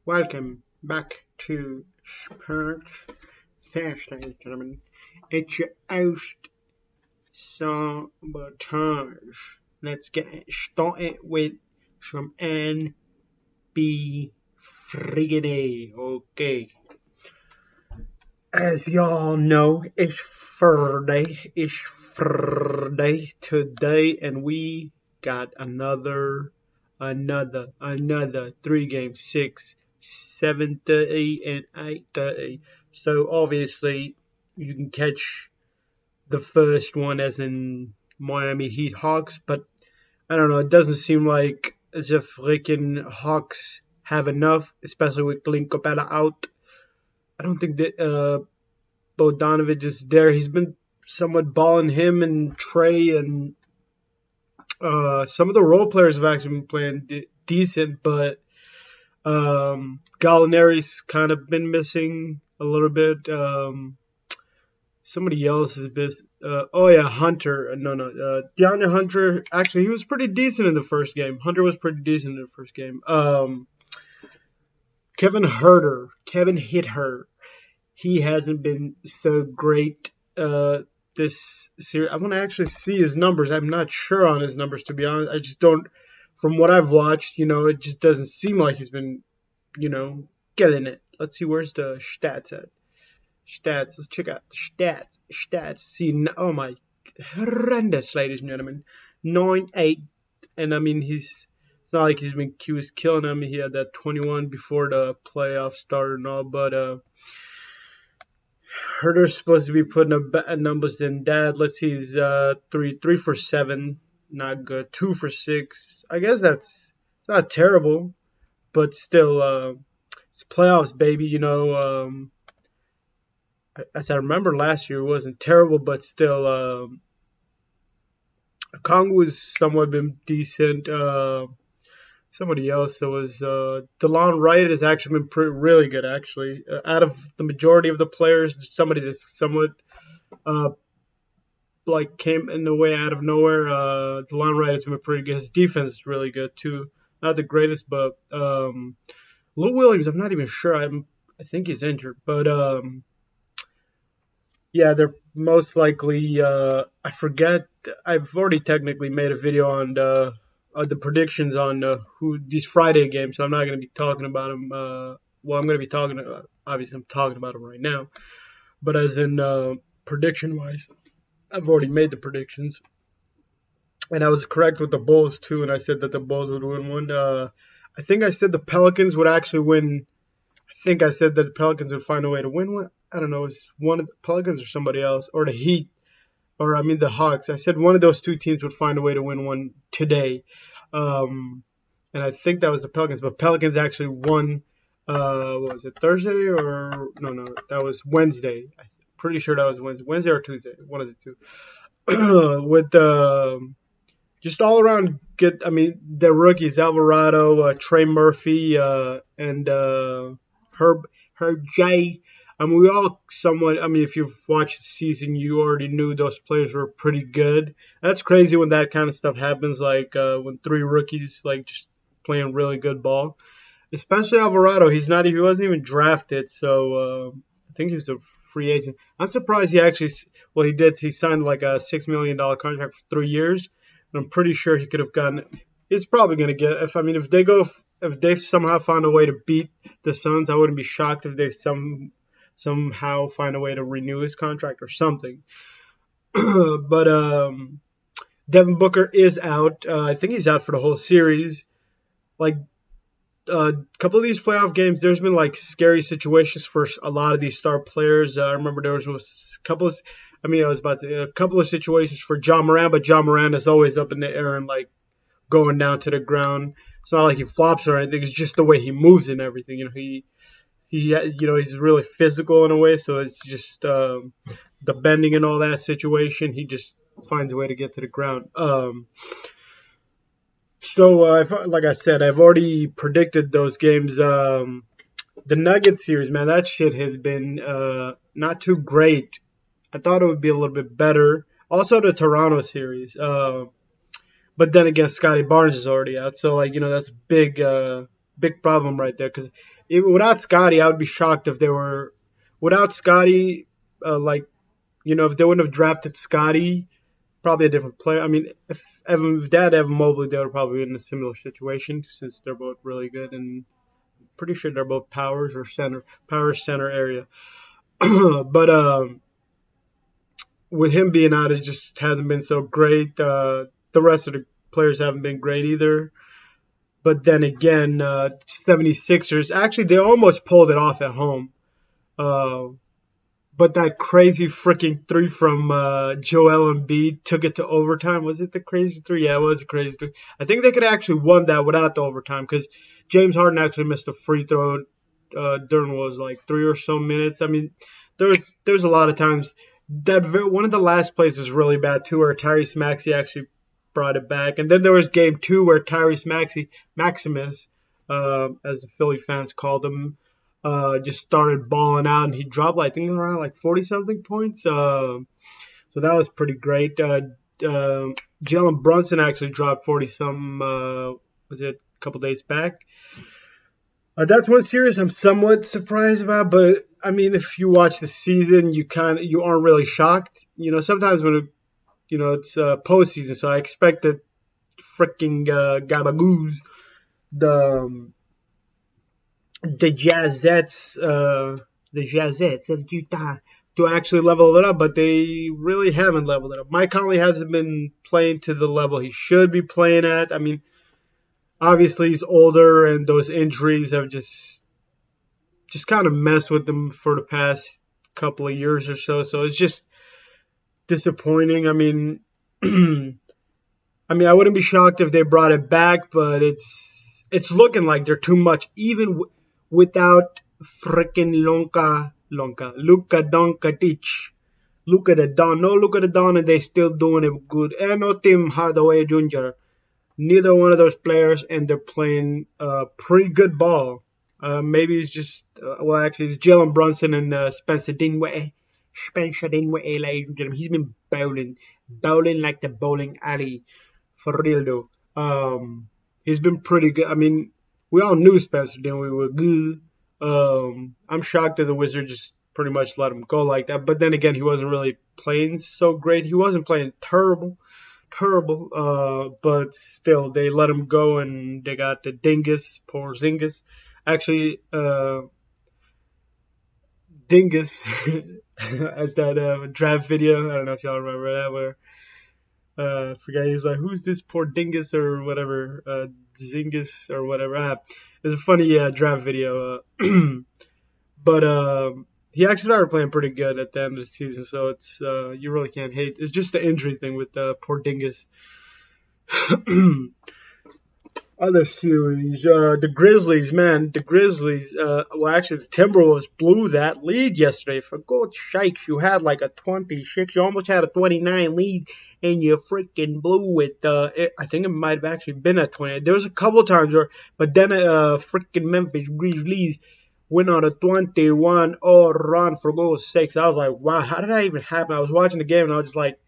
Welcome back to Sports Fast, ladies and gentlemen. It's your host, Sabotage. Let's get started with some NB Friggin' Okay. As y'all know, it's Friday. It's Friday today, and we got another 3 games, 6, 7:30, and 8:30. So obviously, you can catch the first one as in Miami Heat Hawks, but I don't know. It doesn't seem like as if freaking Hawks have enough, especially with Clint Capella out. I don't think that Bogdanovich is there. He's been somewhat balling him and Trey and some of the role players have actually been playing decent, but Gallinari's kind of been missing a little bit. Somebody else has been. Hunter. No. DeAndre Hunter. Actually, he was pretty decent in the first game. Hunter was pretty decent in the first game. Kevin Huerter. He hasn't been so great this series. I want to actually see his numbers. I'm not sure on his numbers, to be honest. I just don't. From what I've watched, it just doesn't seem like he's been, getting it. Let's see, where's the stats at? Stats. Let's check out the stats. See, oh my, horrendous, ladies and gentlemen. 9-8, and I mean it's not like he was killing them. He had that 21 before the playoffs started and all, but Herder's supposed to be putting up better numbers than that. Let's see, he's 3 for 7, not good. 2 for 6. I guess it's not terrible, but still, it's playoffs, baby. As I remember last year, it wasn't terrible, but still, Kongu's somewhat been decent. Somebody else that was DeLon Wright has actually been really good, actually. Out of the majority of the players, somebody that's somewhat came in the way out of nowhere. DeLon Wright has been pretty good. His defense is really good too. Not the greatest, but Lou Williams, I'm not even sure. I think he's injured, but yeah, they're most likely. I forget. I've already technically made a video on the predictions on who these Friday games, so I'm not going to be talking about them. I'm going to be talking. Obviously, I'm talking about them right now, but as in prediction wise, I've already made the predictions, and I was correct with the Bulls too. And I said that the Bulls would win one. I think I said the Pelicans would actually win. I think I said that the Pelicans would find a way to win one. I don't know. It's one of the Pelicans or somebody else, or the Heat, or I mean the Hawks. I said one of those two teams would find a way to win one today. And I think that was the Pelicans, but Pelicans actually won. What was it, Thursday or no? That was Wednesday. I'm pretty sure that was Wednesday or Tuesday, one of the two. With just all around good. I mean, the rookies Alvarado, Trey Murphy, and Herb J. I mean, we all somewhat. I mean, if you've watched the season, you already knew those players were pretty good. That's crazy when that kind of stuff happens. Like when 3 rookies just playing really good ball. Especially Alvarado. He wasn't even drafted, so I think he was a free agent. I'm surprised he actually. Well, he did. He signed like a $6 million contract for 3 years, and I'm pretty sure he could have gotten. He's probably going to get. If they somehow found a way to beat the Suns, I wouldn't be shocked if they somehow find a way to renew his contract or something. But Devin Booker is out. I think he's out for the whole series. Like a couple of these playoff games, there's been scary situations for a lot of these star players. I remember there was a couple of. I was about to say a couple of situations for Ja Morant, but Ja Morant is always up in the air and going down to the ground. It's not like he flops or anything. It's just the way he moves and everything. He's really physical in a way, so it's just the bending and all that situation. He just finds a way to get to the ground. Like I said, I've already predicted those games. The Nuggets series, man, that shit has been not too great. I thought it would be a little bit better. Also, the Toronto series. But then again, Scotty Barnes is already out, so that's big big problem right there. Because without Scotty, I would be shocked if they were without Scotty. Like if they wouldn't have drafted Scotty, probably a different player. I mean, if they had Evan Mobley, they would probably be in a similar situation since they're both really good and pretty sure they're both power center area. But with him being out, it just hasn't been so great. The rest of the players haven't been great either. But then again, 76ers, actually, they almost pulled it off at home. Uh, but that crazy freaking three from Joel Embiid took it to overtime. Was it the crazy three? Yeah, it was a crazy three. I think they could have actually won that without the overtime because James Harden actually missed a free throw during was like 3 or so minutes. I mean, there's a lot of times that one of the last plays is really bad too, where Tyrese Maxey actually brought it back, and then there was game two where Tyrese Maximus, as the Philly fans called him, just started balling out, and he dropped I think around like 40 something points. So that was pretty great. Jalen Brunson actually dropped 40 some. Was it a couple days back? That's one series I'm somewhat surprised about, but I mean, if you watch the season, you aren't really shocked. Sometimes when it's postseason, so I expected freaking Gabagoos, the the Jazzettes of Utah to actually level it up, but they really haven't leveled it up. Mike Conley hasn't been playing to the level he should be playing at. I mean, obviously he's older, and those injuries have just kind of messed with him for the past couple of years or so. So it's just disappointing. I mean, I wouldn't be shocked if they brought it back, but it's looking like they're too much, even without freaking Luka Doncic. Luka the Don, and they still doing it good. And no Tim Hardaway Jr. Neither one of those players, and they're playing pretty good ball. Maybe it's just, actually, it's Jalen Brunson and Spencer Dinwiddie. Spencer Dinwiddie, ladies and gentlemen. He's been bowling like the bowling alley, for real though. He's been pretty good. I mean, we all knew Spencer Dinwiddie was good. I'm shocked that the Wizards just pretty much let him go like that. But then again, he wasn't really playing so great. He wasn't playing terrible. But still, they let him go, and they got the Porzingis. Actually, Dingus, as that draft video. I don't know if y'all remember that, where I forget, he's like, "Who's this poor dingus?" or whatever, Zingus or whatever. It's a funny draft video, but he actually started playing pretty good at the end of the season, so it's you really can't hate. It's just the injury thing with poor dingus. Other series, the Grizzlies, man, actually, the Timberwolves blew that lead yesterday. For God's sakes, you had like a 26, you almost had a 29 lead, and you freaking blew it. I think it might have actually been a 20. There was a couple times but then freaking Memphis Grizzlies went on a 21-0 run. For God's sakes, I was like, wow, how did that even happen? I was watching the game, and I was just like,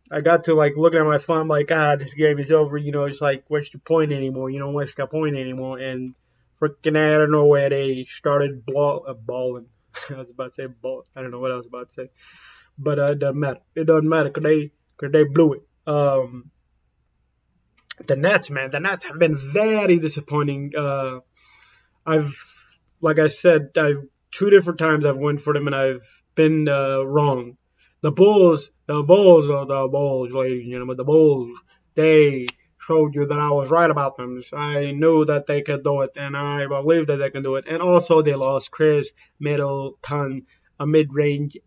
I got to like looking at my phone, I'm like, this game is over. It's like, what's the point anymore? What's the point anymore? And freaking out of nowhere, they started balling. I was about to say ball. I don't know what I was about to say, but it doesn't matter. It doesn't matter because they blew it. The Nets, man, the Nets have been very disappointing. Like I said, 2 different times I've won for them, and I've been wrong. The Bulls are the Bulls, ladies and gentlemen. The Bulls, they showed you that I was right about them. I knew that they could do it, and I believe that they can do it. And also, they lost Chris Middleton, a mid-range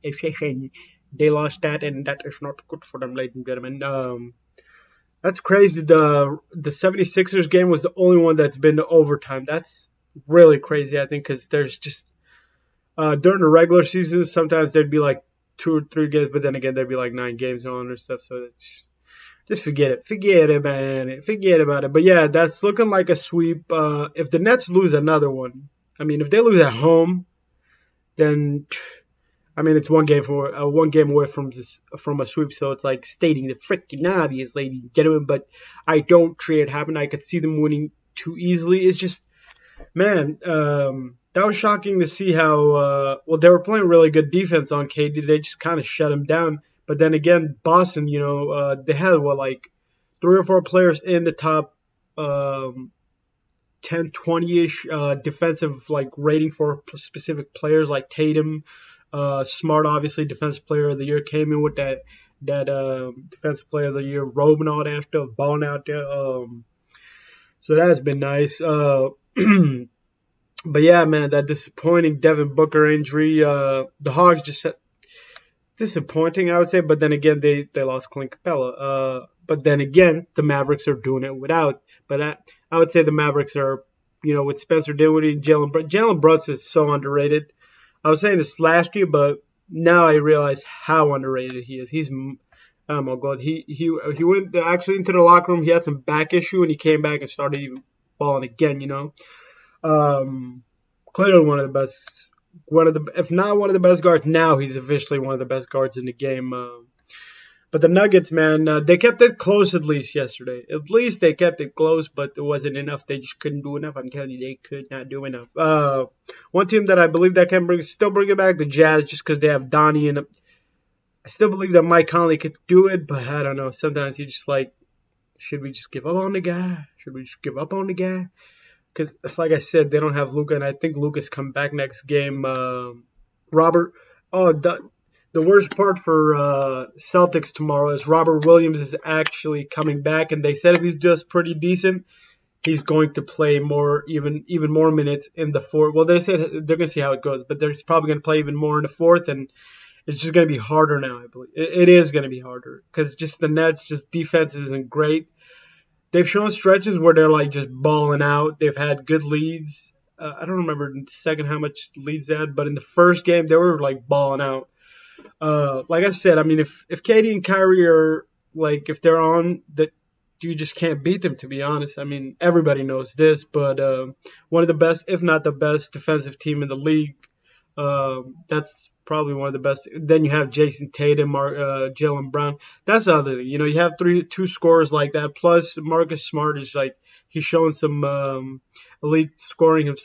efficient. They lost that, and that is not good for them, ladies and gentlemen. That's crazy. The 76ers game was the only one that's been to overtime. That's really crazy, I think, because there's just during the regular season, sometimes there'd be like 2 or 3 games, but then again, there'd be like 9 games and all that stuff. So just forget it. Forget about it. But yeah, that's looking like a sweep. If the Nets lose another one, if they lose at home, then it's one game away from a sweep. So it's like stating the freaking obvious, ladies and gentlemen. But I don't see it happen. I could see them winning too easily. It's just, man, that was shocking to see how well they were playing really good defense on KD. They just kind of shut him down. But then again, Boston, they had like 3 or 4 players in the top um, 10, 20-ish defensive like rating for specific players like Tatum, Smart, obviously defensive player of the year, came in with that defensive player of the year, Robin all that stuff, balling out there. So that's been nice. But yeah, man, that disappointing Devin Booker injury. The Hawks just disappointing, I would say. But then again, they lost Clint Capella. But then again, the Mavericks are doing it without. But I would say the Mavericks are, with Spencer Dinwiddie and Jalen Brunson is so underrated. I was saying this last year, but now I realize how underrated he is. Oh my god, he went actually into the locker room. He had some back issue, and he came back and started even balling again. Um, Clearly one of the best, if not one of the best guards now, he's officially one of the best guards in the game. But the Nuggets, man, they kept it close at least yesterday. At least they kept it close, but it wasn't enough. They just couldn't do enough. I'm telling you, they could not do enough. One team that I believe that can still bring it back, the Jazz, just because they have Donnie, and I still believe that Mike Conley could do it, but I don't know. Sometimes you just like, should we just give up on the guy? Should we just give up on the guy? Because, like I said, they don't have Luka, and I think Luka's come back next game. Robert, oh, the worst part for Celtics tomorrow is Robert Williams is actually coming back, and they said if he's just pretty decent, he's going to play even more minutes in the fourth. Well, they said they're going to see how it goes, but they're probably going to play even more in the fourth, and it's just going to be harder now, I believe. It is going to be harder because just the Nets, just defense isn't great. They've shown stretches where they're like just balling out. They've had good leads. I don't remember in the second how much leads they had, but in the first game they were like balling out. Like I said, I mean, if Katie and Kyrie are like if they're on, that you just can't beat them. To be honest, I mean everybody knows this, but one of the best, if not the best, defensive team in the league. That's probably one of the best. Then you have Jason Tatum, Jalen Brown. That's the other thing. You have two scorers like that. Plus Marcus Smart is like he's showing some elite scoring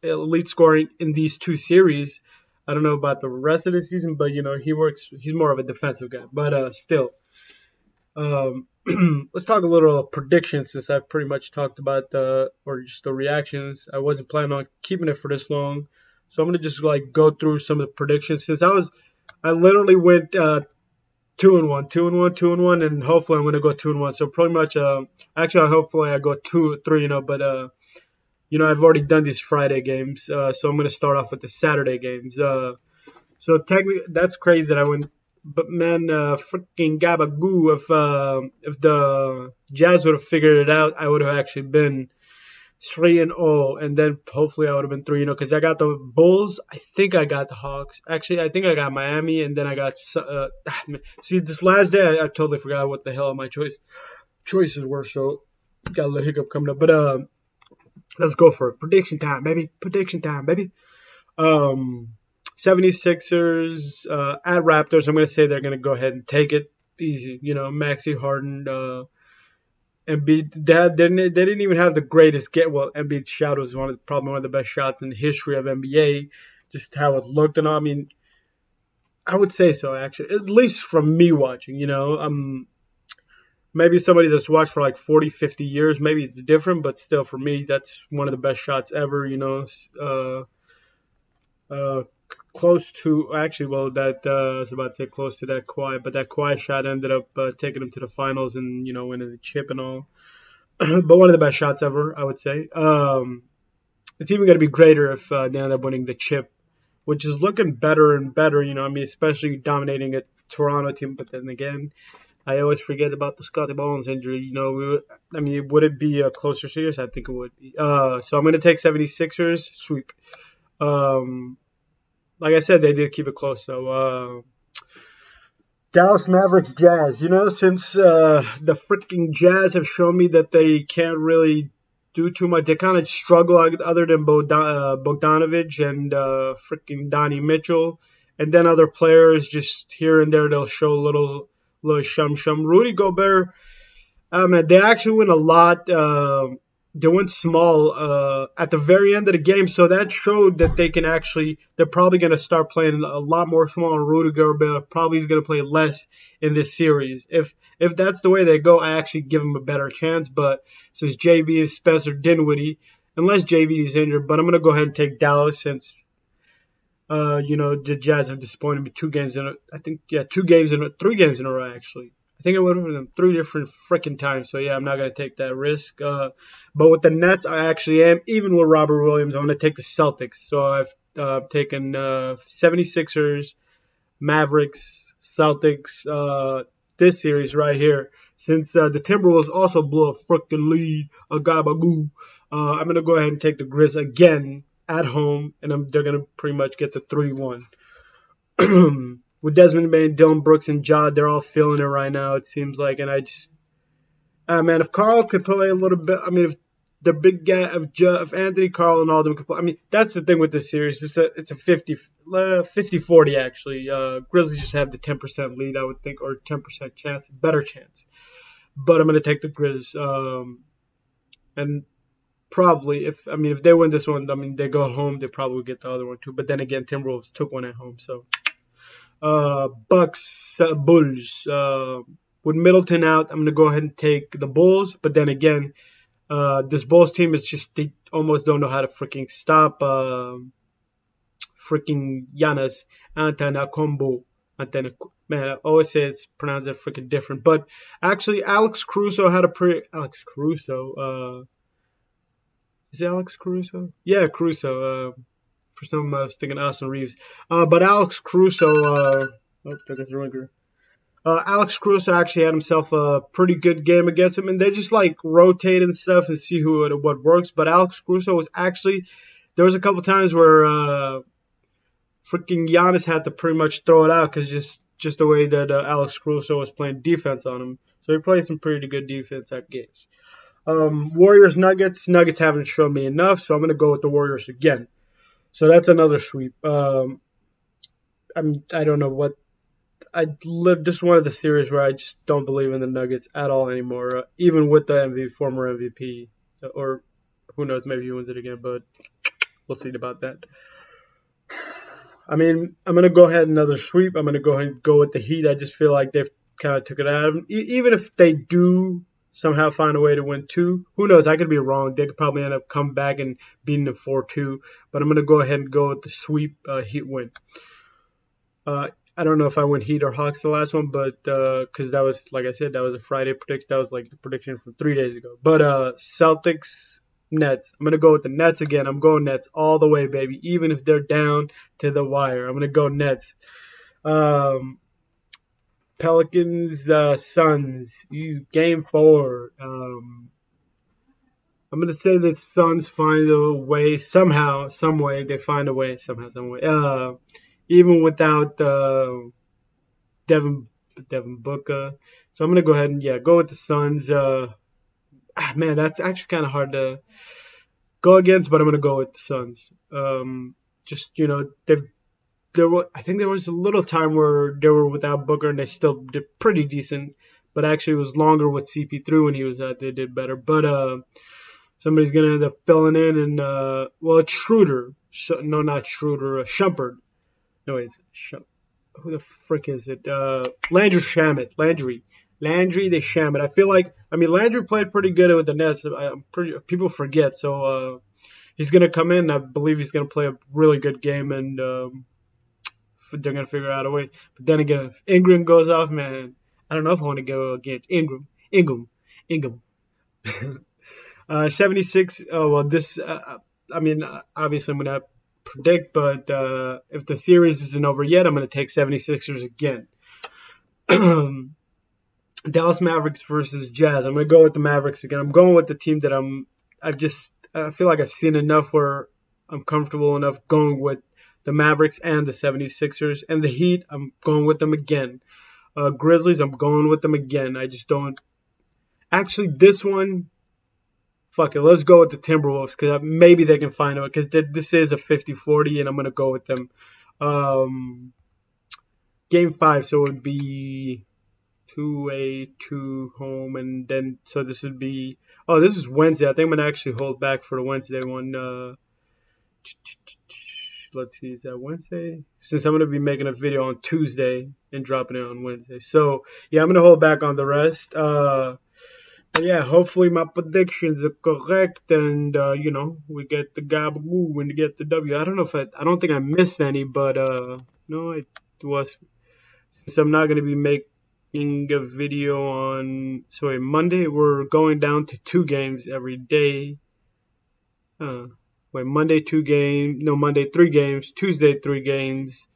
in these 2 series. I don't know about the rest of the season, but he's more of a defensive guy. But still, let's talk a little predictions since I've pretty much talked about or just the reactions. I wasn't planning on keeping it for this long. So I'm gonna just like go through some of the predictions since I literally went 2-1, 2-1, 2-1, and hopefully I'm gonna go 2-1. So pretty much, actually, hopefully I go 2-3, but I've already done these Friday games, so I'm gonna start off with the Saturday games. So technically that's crazy that I went, but man, freaking gabagoo! If the Jazz would have figured it out, I would have actually been 3-0, and then hopefully I would have been 3-0 because I got the Bulls. I think I got the Hawks. Actually, I think I got Miami, and then I got. See, this last day I totally forgot what the hell my choices were. So got a little hiccup coming up, but let's go for it. Prediction time, baby. Prediction time, baby. 76ers at Raptors. I'm gonna say they're gonna go ahead and take it easy. Maxi Harden. Embiid, they didn't even have the greatest get. Well, Embiid's shot was probably one of the best shots in the history of NBA. Just how it looked, and I mean, I would say so actually. At least from me watching, maybe somebody that's watched for like 40, 50 years, maybe it's different, but still, for me, that's one of the best shots ever. Close to actually, well, that I was about to say close to that Kawhi, but that Kawhi shot ended up taking him to the finals and winning the chip and all. But one of the best shots ever, I would say. It's even going to be greater if they end up winning the chip, which is looking better and better. I mean, especially dominating a Toronto team. But then again, I always forget about the Scottie Barnes injury. Would it be a closer series? I think it would be. So I'm going to take 76ers sweep. Like I said, they did keep it close. So Dallas Mavericks Jazz. Since the freaking Jazz have shown me that they can't really do too much, they kind of struggle other than Bogdanovich and freaking Donnie Mitchell, and then other players just here and there they'll show a little shum. Rudy Gobert, man, they actually win a lot. they went small at the very end of the game, so that showed that they're probably going to start playing a lot more small. And Rudy Gobert probably is going to play less in this series. If that's the way they go, I actually give them a better chance. But since JB is Spencer Dinwiddie, unless JB is injured, but I'm going to go ahead and take Dallas since the Jazz have disappointed me 2 games in I think 3 games in a row actually. I think I went over them 3 different freaking times. So yeah, I'm not gonna take that risk. But with the Nets, I actually am. Even with Robert Williams, I'm gonna take the Celtics. So I've taken 76ers, Mavericks, Celtics. This series right here, since the Timberwolves also blew a freaking lead, a gabagoo. I'm gonna go ahead and take the Grizz again at home, and they're gonna pretty much get the 3-1. With Desmond Bain, Dylan Brooks, and Ja, they're all feeling it right now. It seems like, and I just, man, if Carl could play a little bit, I mean, if the big guy, if Anthony, Carl, and all of them could play, I mean, that's the thing with this series. It's a 50-40 actually. Grizzlies just have the 10% lead, I would think, or 10% chance, better chance. But I'm gonna take the Grizz, and probably if they win this one, I mean, they go home, they probably get the other one too. But then again, Timberwolves took one at home, so. Bucks, Bulls. With Middleton out, I'm going to go ahead and take the Bulls. But then again, this Bulls team is just, they almost don't know how to freaking stop freaking Giannis Antetokounmpo. Man, I always say it's pronounced that freaking different. But actually, Alex Caruso had a Alex Caruso. Is it Alex Caruso? Yeah, Caruso. For some, I was thinking Austin Reeves. But Alex Caruso, Alex Caruso actually had himself a pretty good game against him, and they just like rotate and stuff and see what works. But Alex Caruso was actually, there was a couple times where freaking Giannis had to pretty much throw it out because just the way that Alex Caruso was playing defense on him. So he played some pretty good defense at games. Warriors Nuggets. Nuggets haven't shown me enough, so I'm gonna go with the Warriors again. So that's another sweep. I don't know what. This is one of the series where I just don't believe in the Nuggets at all anymore. Even with the former MVP, or who knows, maybe he wins it again, but we'll see about that. I mean, I'm gonna go ahead another sweep. I'm gonna go ahead and go with the Heat. I just feel like they've kind of took it out of them. Even if they do somehow find a way to win 2, who knows? I could be wrong. They could probably end up coming back and beating them 4-2. But I'm gonna go ahead and go with the sweep Heat win. I don't know if I went Heat or Hawks the last one, but because that was, like I said, that was a Friday prediction. That was like the prediction from 3 days ago. But Celtics, Nets. I'm gonna go with the Nets again. I'm going Nets all the way, baby. Even if they're down to the wire, I'm gonna go Nets. Pelicans, Suns. Game 4. I'm gonna say that Suns find a way somehow, some way. They find a way somehow, some way. Even without Devin Booker. So I'm gonna go ahead and go with the Suns. Man, that's actually kind of hard to go against, but I'm gonna go with the Suns. Just I think there was a little time where they were without Booker and they still did pretty decent, but actually it was longer with CP3 when he was out. They did better, but somebody's gonna end up filling in, and it's Schroeder. No, not Schroeder. Shumpert. No, it's who the frick is it? Landry Shamet. Landry the Shamet. I feel like, Landry played pretty good with the Nets. People forget, so he's gonna come in. I believe he's gonna play a really good game, and they're gonna figure out a way. But then again, if Ingram goes off, man, I don't know if I want to go against Ingram. 76. Oh well, this. Obviously I'm gonna predict, but if the series isn't over yet, I'm gonna take 76ers again. Dallas Mavericks versus Jazz. I'm gonna go with the Mavericks again. I'm going with the team that I feel like I've seen enough where I'm comfortable enough going with the Mavericks and the 76ers. And the Heat, I'm going with them again. Grizzlies, I'm going with them again. I just don't. Actually, this one, fuck it. Let's go with the Timberwolves because maybe they can find out because this is a 50-40 and I'm going to go with them. Game 5, so it would be 2 away, 2 home, and then so this would be. Oh, this is Wednesday. I think I'm gonna actually hold back for the Wednesday one. Let's see, is that Wednesday? Since I'm gonna be making a video on Tuesday and dropping it on Wednesday, so yeah, I'm gonna hold back on the rest. But yeah, hopefully my predictions are correct, and we get the gabagoo and get the W. I don't know if I don't think I missed any, but no, it was. So I'm not gonna be making a video on. Sorry, Monday we're going down to 2 games every day. Uh, Wait, Monday 2 games, no, Monday 3 games, Tuesday 3 games.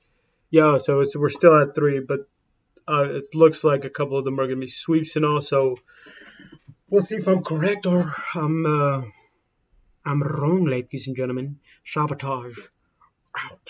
Yeah, so we're still at 3, but it looks like a couple of them are gonna be sweeps and all. So we'll see if I'm correct or I'm wrong, ladies and gentlemen. Sabotage out.